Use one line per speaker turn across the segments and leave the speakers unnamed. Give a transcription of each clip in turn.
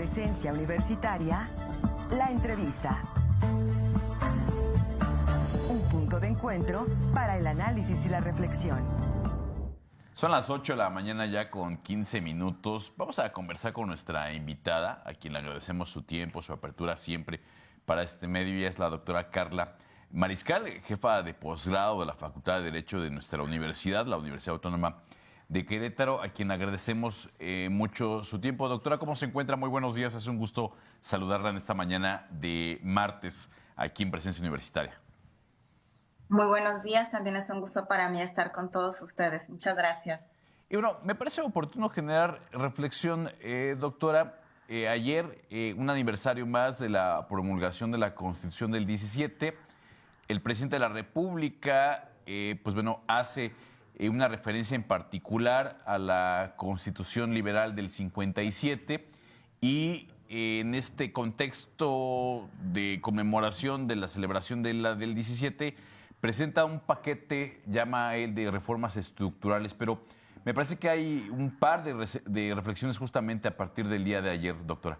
Presencia Universitaria, la entrevista. Un punto de encuentro para el análisis y la reflexión.
Son las 8 de la mañana ya con 15 minutos. Vamos a conversar con nuestra invitada, a quien le agradecemos su tiempo, su apertura siempre para este medio. Ella es la doctora Carla Mariscal, jefa de posgrado de la Facultad de Derecho de nuestra universidad, la Universidad Autónoma de Querétaro, a quien agradecemos mucho su tiempo. Doctora, ¿cómo se encuentra? Muy buenos días. Es un gusto saludarla en esta mañana de martes aquí en Presencia Universitaria.
Muy buenos días, también es un gusto para mí estar con todos ustedes. Muchas gracias.
Y bueno, me parece oportuno generar reflexión, doctora. Ayer, un aniversario más de la promulgación de la Constitución del 17, el presidente de la República, hace una referencia en particular a la Constitución Liberal del 57 y en este contexto de conmemoración de la celebración de la del 17, presenta un paquete, llama él, de reformas estructurales, pero me parece que hay un par de reflexiones justamente a partir del día de ayer, doctora.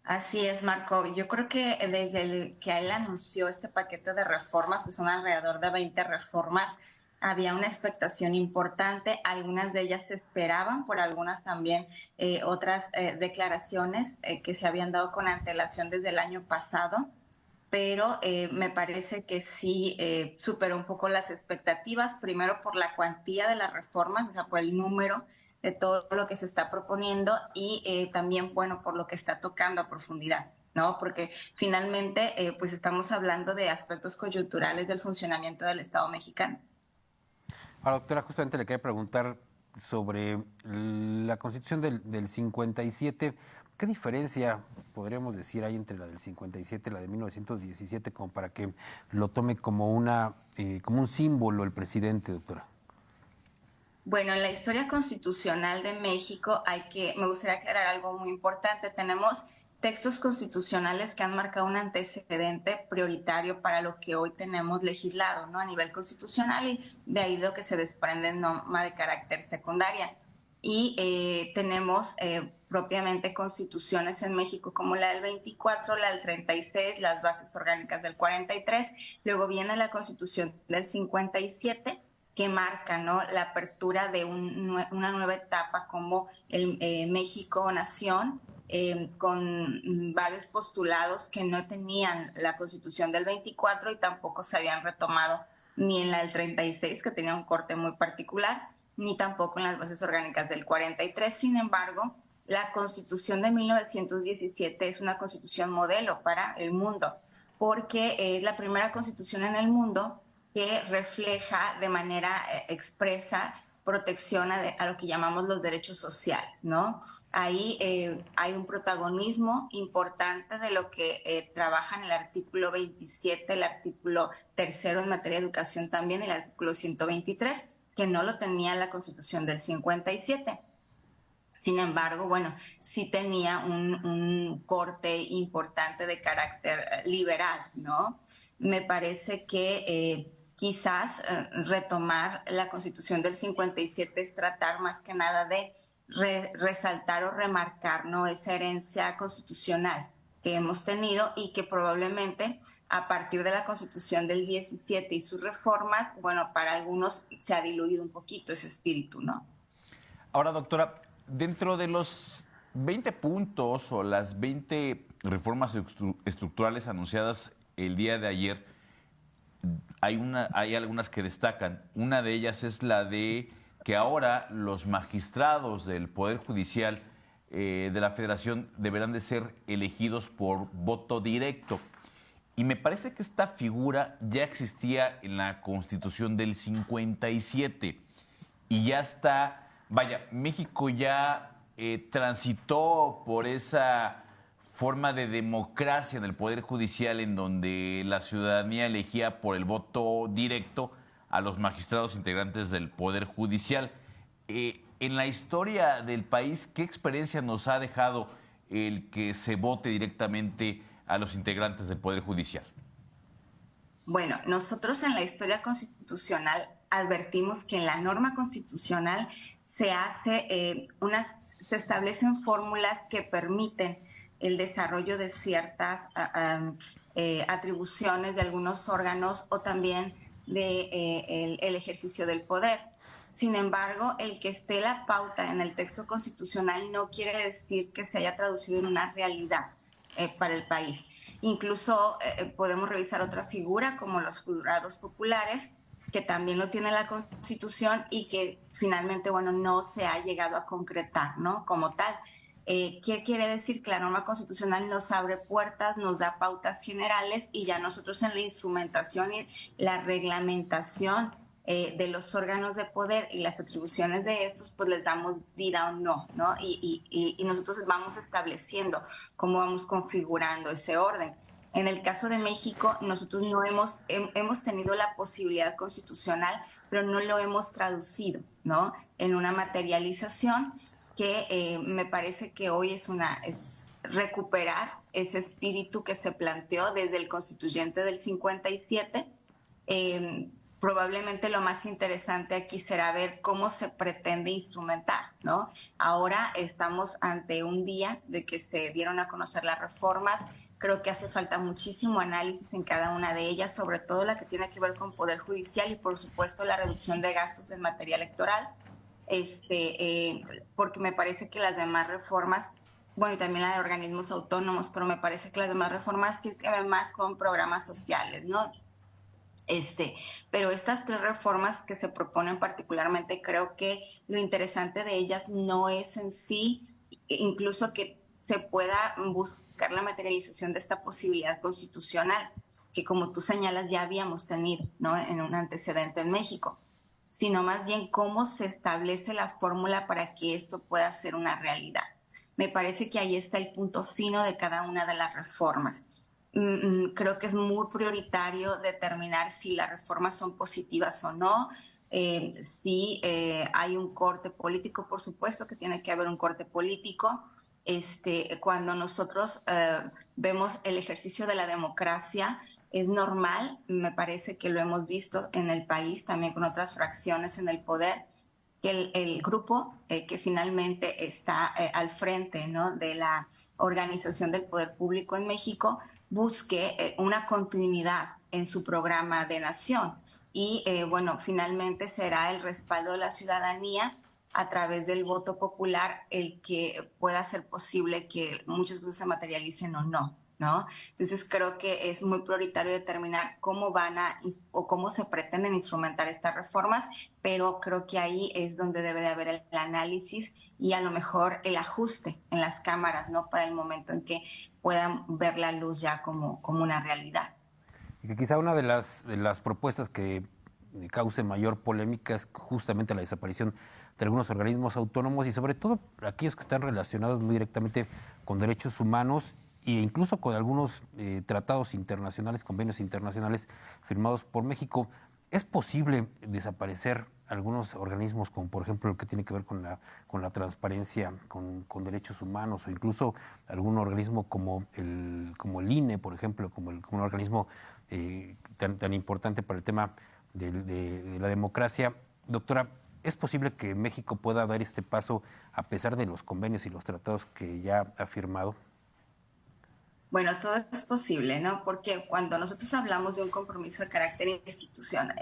Así es, Marco. Yo creo que desde que él anunció este paquete de reformas, que son alrededor de 20 reformas, había una expectación importante. Algunas de ellas se esperaban, por algunas también otras declaraciones que se habían dado con antelación desde el año pasado. Pero me parece que sí superó un poco las expectativas, primero por la cuantía de las reformas, o sea, por el número de todo lo que se está proponiendo y también, bueno, por lo que está tocando a profundidad, ¿no? Porque finalmente, pues estamos hablando de aspectos coyunturales del funcionamiento del Estado mexicano.
Ahora, doctora, justamente le quería preguntar sobre la Constitución del 57. ¿Qué diferencia podríamos decir hay entre la del 57 y la de 1917 como para que lo tome como un símbolo el presidente, doctora?
Bueno, en la historia constitucional de México me gustaría aclarar algo muy importante. Tenemos textos constitucionales que han marcado un antecedente prioritario para lo que hoy tenemos legislado, ¿no? A nivel constitucional, y de ahí lo que se desprende norma de carácter secundaria. Y tenemos propiamente constituciones en México como la del 24, la del 36, las bases orgánicas del 43, luego viene la Constitución del 57, que marca, ¿no?, la apertura de una nueva etapa como el México-Nación, con varios postulados que no tenían la Constitución del 24 y tampoco se habían retomado ni en la del 36, que tenía un corte muy particular, ni tampoco en las bases orgánicas del 43. Sin embargo, la Constitución de 1917 es una constitución modelo para el mundo, porque es la primera constitución en el mundo que refleja de manera expresa protección a lo que llamamos los derechos sociales, ¿no? Ahí hay un protagonismo importante de lo que trabaja en el artículo 27, el artículo 3 en materia de educación también, y el artículo 123, que no lo tenía la Constitución del 57. Sin embargo, bueno, sí tenía un corte importante de carácter liberal, ¿no? Me parece que quizás retomar la Constitución del 57 es tratar más que nada de resaltar o remarcar, ¿no?, esa herencia constitucional que hemos tenido y que probablemente a partir de la Constitución del 17 y sus reformas, bueno, para algunos se ha diluido un poquito ese espíritu, ¿no?
Ahora, doctora, dentro de los 20 puntos o las 20 reformas estructurales anunciadas el día de ayer, hay algunas que destacan. Una de ellas es la de que ahora los magistrados del Poder Judicial de la Federación deberán de ser elegidos por voto directo. Y me parece que esta figura ya existía en la Constitución del 57 y ya está, vaya, México ya transitó por esa forma de democracia en el Poder Judicial en donde la ciudadanía elegía por el voto directo a los magistrados integrantes del Poder Judicial. En la historia del país, ¿qué experiencia nos ha dejado el que se vote directamente a los integrantes del Poder Judicial?
Bueno, nosotros en la historia constitucional advertimos que en la norma constitucional se establecen fórmulas que permiten el desarrollo de ciertas atribuciones de algunos órganos o también el ejercicio del poder. Sin embargo, el que esté la pauta en el texto constitucional no quiere decir que se haya traducido en una realidad para el país. Incluso podemos revisar otra figura como los jurados populares, que también lo tiene la Constitución y que finalmente, bueno, no se ha llegado a concretar, ¿no? Como tal. ¿Qué quiere decir? Que la norma constitucional nos abre puertas, nos da pautas generales y ya nosotros en la instrumentación y la reglamentación de los órganos de poder y las atribuciones de estos, pues les damos vida o no, ¿no? Y nosotros vamos estableciendo cómo vamos configurando ese orden. En el caso de México, nosotros no hemos tenido la posibilidad constitucional, pero no lo hemos traducido, ¿no? En una materialización que me parece que hoy es recuperar ese espíritu que se planteó desde el constituyente del 57. Probablemente lo más interesante aquí será ver cómo se pretende instrumentar, ¿no? Ahora estamos ante un día de que se dieron a conocer las reformas. Creo que hace falta muchísimo análisis en cada una de ellas, sobre todo la que tiene que ver con Poder Judicial y, por supuesto, la reducción de gastos en materia electoral, porque me parece que las demás reformas, bueno, y también la de organismos autónomos, pero me parece que las demás reformas tienen que ver más con programas sociales, ¿no? Pero estas 3 reformas que se proponen particularmente, creo que lo interesante de ellas no es en sí, incluso que se pueda buscar la materialización de esta posibilidad constitucional, que como tú señalas ya habíamos tenido, ¿no? En un antecedente en México, sino más bien cómo se establece la fórmula para que esto pueda ser una realidad. Me parece que ahí está el punto fino de cada una de las reformas. Creo que es muy prioritario determinar si las reformas son positivas o no, si hay un corte político, por supuesto que tiene que haber un corte político. Cuando nosotros vemos el ejercicio de la democracia, es normal, me parece que lo hemos visto en el país, también con otras fracciones en el poder, que el grupo que finalmente está al frente, ¿no?, de la organización del poder público en México busque una continuidad en su programa de nación. Y bueno, finalmente será el respaldo de la ciudadanía a través del voto popular el que pueda hacer posible que muchas cosas se materialicen o no, ¿no? Entonces creo que es muy prioritario determinar cómo o cómo se pretenden instrumentar estas reformas, pero creo que ahí es donde debe de haber el análisis y a lo mejor el ajuste en las cámaras, ¿no?, para el momento en que puedan ver la luz ya como una realidad.
Y que quizá una de las propuestas que cause mayor polémica es justamente la desaparición de algunos organismos autónomos y sobre todo aquellos que están relacionados muy directamente con derechos humanos e incluso con algunos tratados internacionales, convenios internacionales firmados por México. ¿Es posible desaparecer algunos organismos, como por ejemplo el que tiene que ver con la transparencia, con derechos humanos, o incluso algún organismo como el INE, por ejemplo, como un organismo tan importante para el tema de la democracia? Doctora, ¿es posible que México pueda dar este paso a pesar de los convenios y los tratados que ya ha firmado?
Bueno, todo es posible, ¿no? Porque cuando nosotros hablamos de un compromiso de carácter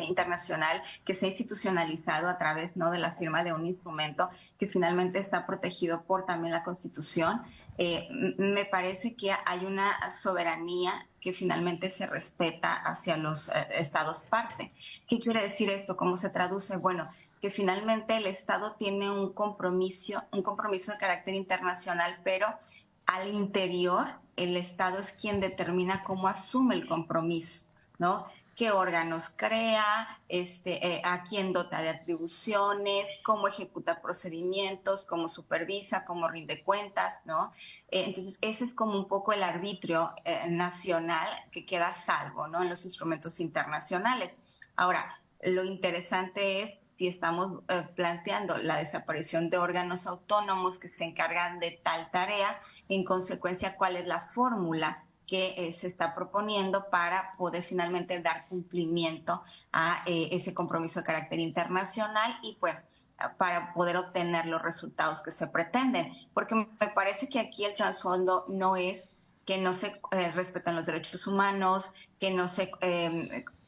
internacional que se ha institucionalizado a través, ¿no?, de la firma de un instrumento que finalmente está protegido por también la Constitución, me parece que hay una soberanía que finalmente se respeta hacia los estados parte. ¿Qué quiere decir esto? ¿Cómo se traduce? Bueno, que finalmente el Estado tiene un compromiso de carácter internacional, pero al interior el Estado es quien determina cómo asume el compromiso, ¿no? Qué órganos crea, a quién dota de atribuciones, cómo ejecuta procedimientos, cómo supervisa, cómo rinde cuentas, ¿no? Entonces, ese es como un poco el arbitrio nacional que queda a salvo, ¿no?, en los instrumentos internacionales. Ahora, lo interesante es si estamos planteando la desaparición de órganos autónomos que se encargan de tal tarea, en consecuencia, ¿cuál es la fórmula que se está proponiendo para poder finalmente dar cumplimiento a ese compromiso de carácter internacional y pues para poder obtener los resultados que se pretenden. Porque me parece que aquí el trasfondo no es que no se respetan los derechos humanos, que no se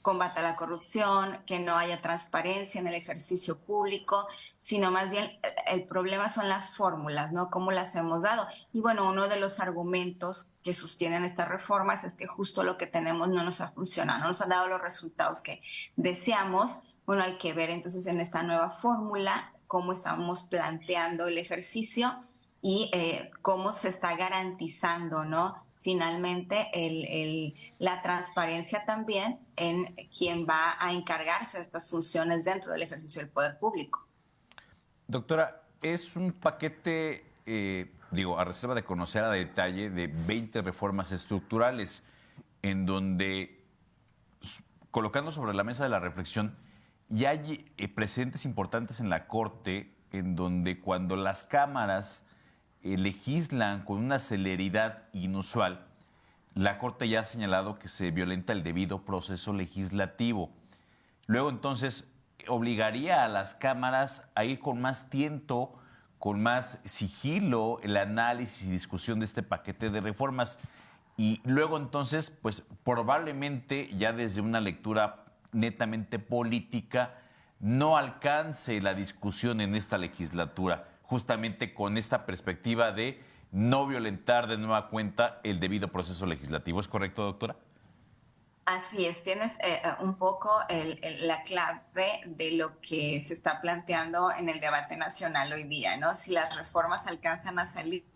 combata la corrupción, que no haya transparencia en el ejercicio público, sino más bien el problema son las fórmulas, ¿no? Cómo las hemos dado. Y bueno, uno de los argumentos que sostienen estas reformas es que justo lo que tenemos no nos ha funcionado, no nos han dado los resultados que deseamos. Bueno, hay que ver entonces en esta nueva fórmula cómo estamos planteando el ejercicio y cómo se está garantizando, ¿no? Finalmente, la transparencia también en quién va a encargarse de estas funciones dentro del ejercicio del poder público.
Doctora, es un paquete, a reserva de conocer a detalle, de 20 reformas estructurales, en donde, colocando sobre la mesa de la reflexión, ya hay precedentes importantes en la Corte, en donde cuando las cámaras legislan con una celeridad inusual, la Corte ya ha señalado que se violenta el debido proceso legislativo. Luego, entonces, obligaría a las cámaras a ir con más tiento, con más sigilo, el análisis y discusión de este paquete de reformas. Y luego, entonces, pues probablemente ya desde una lectura netamente política no alcance la discusión en esta legislatura, justamente con esta perspectiva de no violentar de nueva cuenta el debido proceso legislativo. ¿Es correcto, doctora?
Así es, tienes un poco la clave de lo que se está planteando en el debate nacional hoy día, ¿no? Si las reformas alcanzan a salir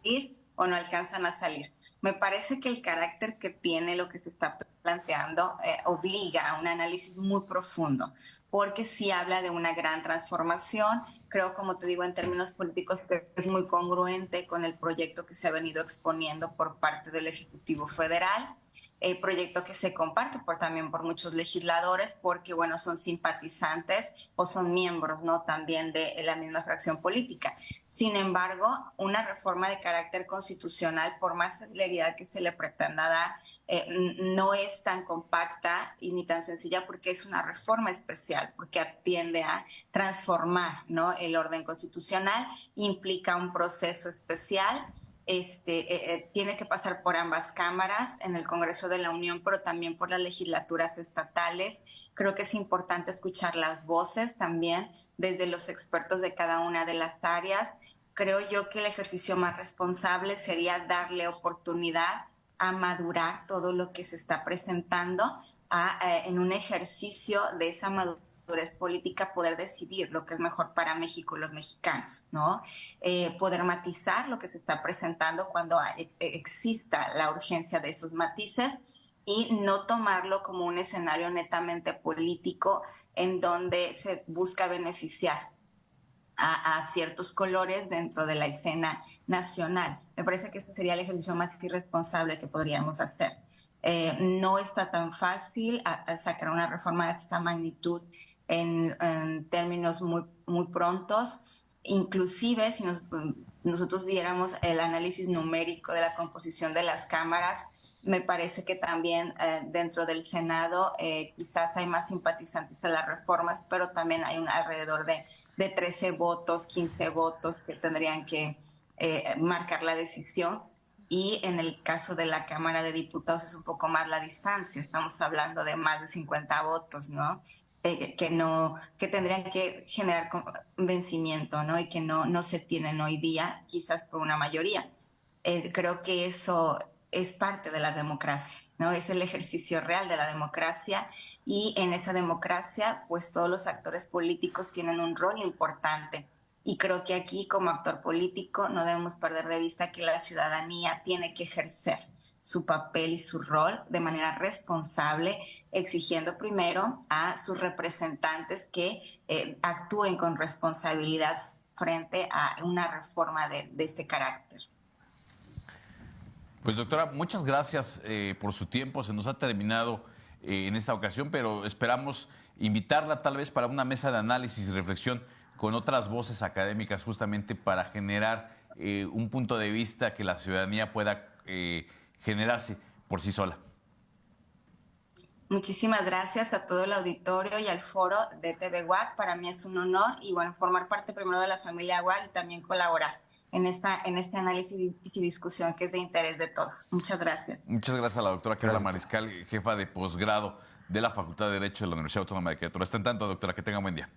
o no alcanzan a salir. Me parece que el carácter que tiene lo que se está planteando obliga a un análisis muy profundo, porque sí habla de una gran transformación. Creo, como te digo, en términos políticos, que es muy congruente con el proyecto que se ha venido exponiendo por parte del Ejecutivo Federal, el proyecto que se comparte también por muchos legisladores, porque, bueno, son simpatizantes o son miembros, ¿no?, también de la misma fracción política. Sin embargo, una reforma de carácter constitucional, por más celeridad que se le pretenda dar, no es tan compacta y ni tan sencilla, porque es una reforma especial, porque atiende a transformar, ¿no?, el orden constitucional, implica un proceso especial. Tiene que pasar por ambas cámaras, en el Congreso de la Unión, pero también por las legislaturas estatales. Creo que es importante escuchar las voces también desde los expertos de cada una de las áreas. Creo yo que el ejercicio más responsable sería darle oportunidad a madurar todo lo que se está presentando, en un ejercicio de esa madurez política, poder decidir lo que es mejor para México y los mexicanos, ¿no? Poder matizar lo que se está presentando cuando exista la urgencia de esos matices y no tomarlo como un escenario netamente político en donde se busca beneficiar a ciertos colores dentro de la escena nacional. Me parece que este sería el ejercicio más irresponsable que podríamos hacer. No está tan fácil sacar una reforma de esta magnitud en términos muy prontos. Inclusive, si nosotros viéramos el análisis numérico de la composición de las cámaras, me parece que también dentro del Senado quizás hay más simpatizantes de las reformas, pero también hay alrededor de 13 votos, 15 votos que tendrían que marcar la decisión. Y en el caso de la Cámara de Diputados es un poco más la distancia. Estamos hablando de más de 50 votos, ¿no? Que tendrían que generar convencimiento, ¿no? Y que no se tienen hoy día, quizás por una mayoría. Creo que eso es parte de la democracia, ¿no? Es el ejercicio real de la democracia, y en esa democracia, pues todos los actores políticos tienen un rol importante. Y creo que aquí, como actor político, no debemos perder de vista que la ciudadanía tiene que ejercer su papel y su rol de manera responsable, exigiendo primero a sus representantes que actúen con responsabilidad frente a una reforma de este carácter.
Pues, doctora, muchas gracias por su tiempo. Se nos ha terminado en esta ocasión, pero esperamos invitarla tal vez para una mesa de análisis y reflexión con otras voces académicas, justamente para generar un punto de vista que la ciudadanía pueda generarse. por sí sola.
Muchísimas gracias a todo el auditorio y al foro de TV WAC. Para mí es un honor y bueno, formar parte primero de la familia WAC y también colaborar en este análisis y discusión que es de interés de todos. Muchas gracias.
Muchas gracias a la doctora Carla Mariscal, jefa de posgrado de la Facultad de Derecho de la Universidad Autónoma de Querétaro. Está en tanto, doctora, que tenga buen día.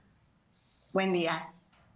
Buen día.